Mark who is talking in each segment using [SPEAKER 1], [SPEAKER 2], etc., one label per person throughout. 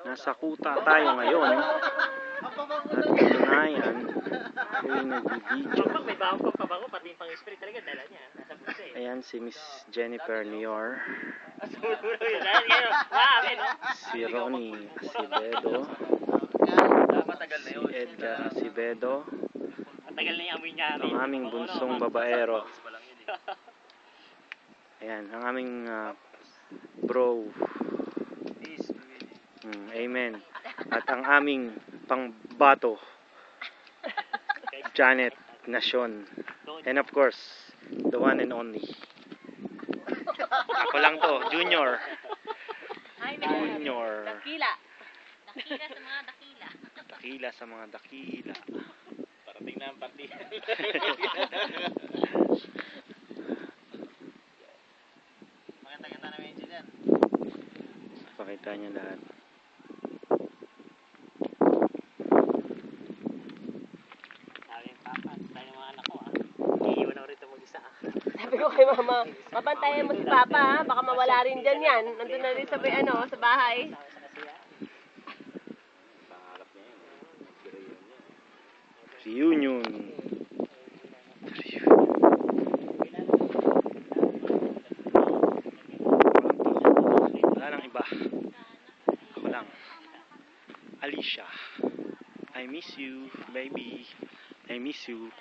[SPEAKER 1] Nasa kuta tayo ngayon. At katunayan, ako'y nag-video.
[SPEAKER 2] May bago pa bago, pati pang spray talaga dala niya. Nasa bulsa eh.
[SPEAKER 1] Ayan si Miss Jennifer Nior. Si Ronnie Acevedo. Si Edgar Acevedo.
[SPEAKER 2] Matagal na yung amoy niya.
[SPEAKER 1] Ang aming bunsong babaero. Ayan, ang aming bro. Amen. At ang aming pangbato, Janet Nacion. And of course, the one and only. Ako lang to, Junior. Junior.
[SPEAKER 3] Dakila. Dakila sa mga dakila.
[SPEAKER 1] Dakila sa mga dakila.
[SPEAKER 2] Parating na ang party. Maganda-ganda na medyo dyan.
[SPEAKER 1] Pakita niya lahat.
[SPEAKER 3] Sabi ko kay mama, mabantayan mo si papa ha, baka mawala rin dyan yan. Nandun na rin sa, sa bahay.
[SPEAKER 1] Reunion. Wala nang iba. Ako lang. Alicia. I miss you, baby. I miss you.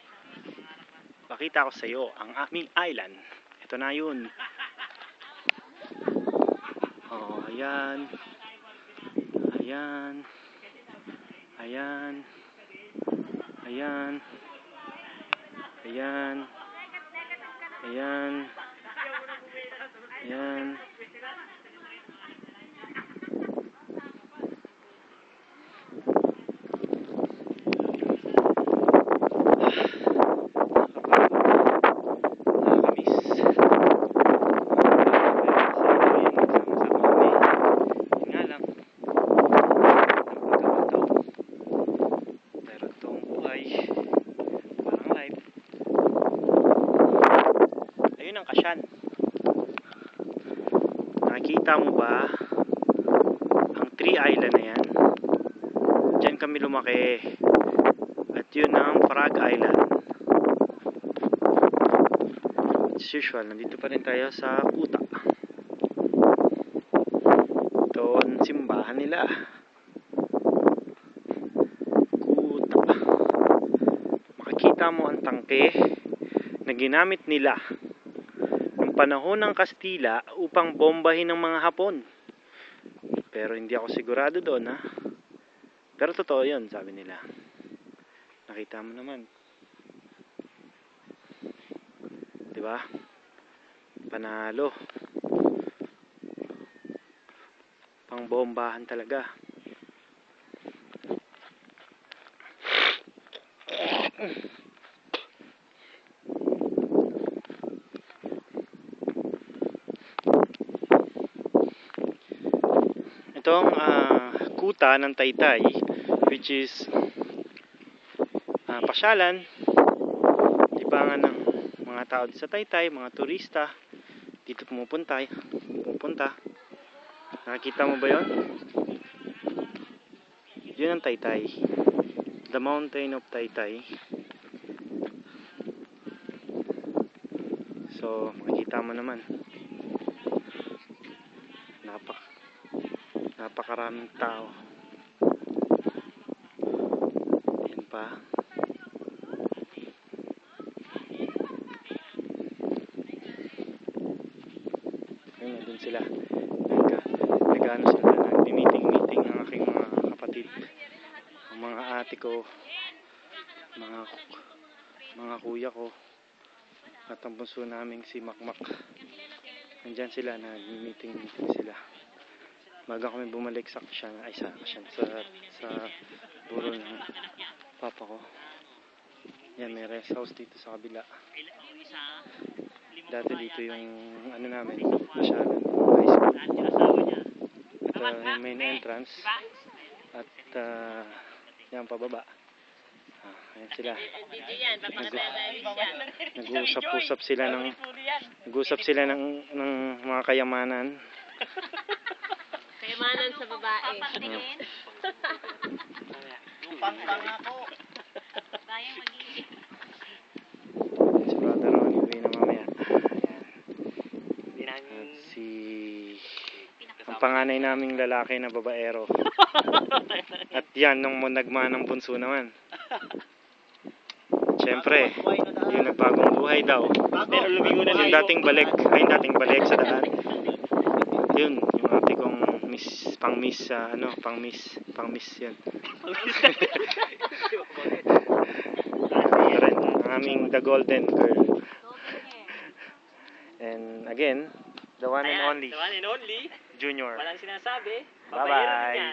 [SPEAKER 1] Pakita ko sa iyo ang aming island. Ito na yun. Oh, ayan. Ayan. Ayan. Ayan. Ayan. Ayan. Ayan. Ayun ang Kasyan. Nakikita mo ba ang Tree Island na yan? Diyan kami lumaki. At yun ang Frog Island. As usual, nandito pa rin tayo sa kuta. Ito ang simbahan nila. Kuta. Makikita mo ang tangke na ginamit nila panahon ng Kastila upang bombahin ng mga Hapon. Pero hindi ako sigurado doon ha. Pero totoo yun, sabi nila. Nakita mo naman. Diba? Panalo. Pangbombahan talaga. Itong kuta ng Taytay, which is pasyalan, libangan ng mga tao sa Taytay, mga turista dito pumupunta. Nakikita mo ba yon? Yun ang Taytay, the mountain of Taytay. So makikita mo naman, napakaraming tao. Yan pa. Ayun, nandun sila. Nag-ano sila, nag-meeting ng aking mga kapatid. Ang mga ate ko, mga kuya ko, at ang bunso naming si Makmak. Nandyan sila, nag-meeting sila. Bago kami bumalik sa Kasyan, sa burol ng papa ko. Yan, may rest house dito sa kabila. Dati dito yung ano namin, pasyalan, high school. At yung main entrance. At yan pababa. Ayan sila. Nag-uusap-usap sila ng mga kayamanan.
[SPEAKER 3] Labanan sa babae.
[SPEAKER 4] Papatingin.
[SPEAKER 2] Lupang-pang ako.
[SPEAKER 4] Bayang mag-iisip.
[SPEAKER 1] Si Brother Ronnie, uwi na mamaya. Ayan.
[SPEAKER 2] Hindi namin...
[SPEAKER 1] At ang panganay naming lalaki na babaero. At yan, nung nagmanang bunso naman. Siyempre, yung nagbagong buhay daw.
[SPEAKER 2] Pero lumigo na
[SPEAKER 1] Yung dating balik, ay yung dating balik sa daan. Yun, yung ate kong pang miss yun. Rin, ang aming the golden girl. And again, the one and
[SPEAKER 2] Ayan,
[SPEAKER 1] only,
[SPEAKER 2] the one and only.
[SPEAKER 1] Junior.
[SPEAKER 2] Walang sinasabi.
[SPEAKER 1] Bye-bye.
[SPEAKER 2] Babaero niya.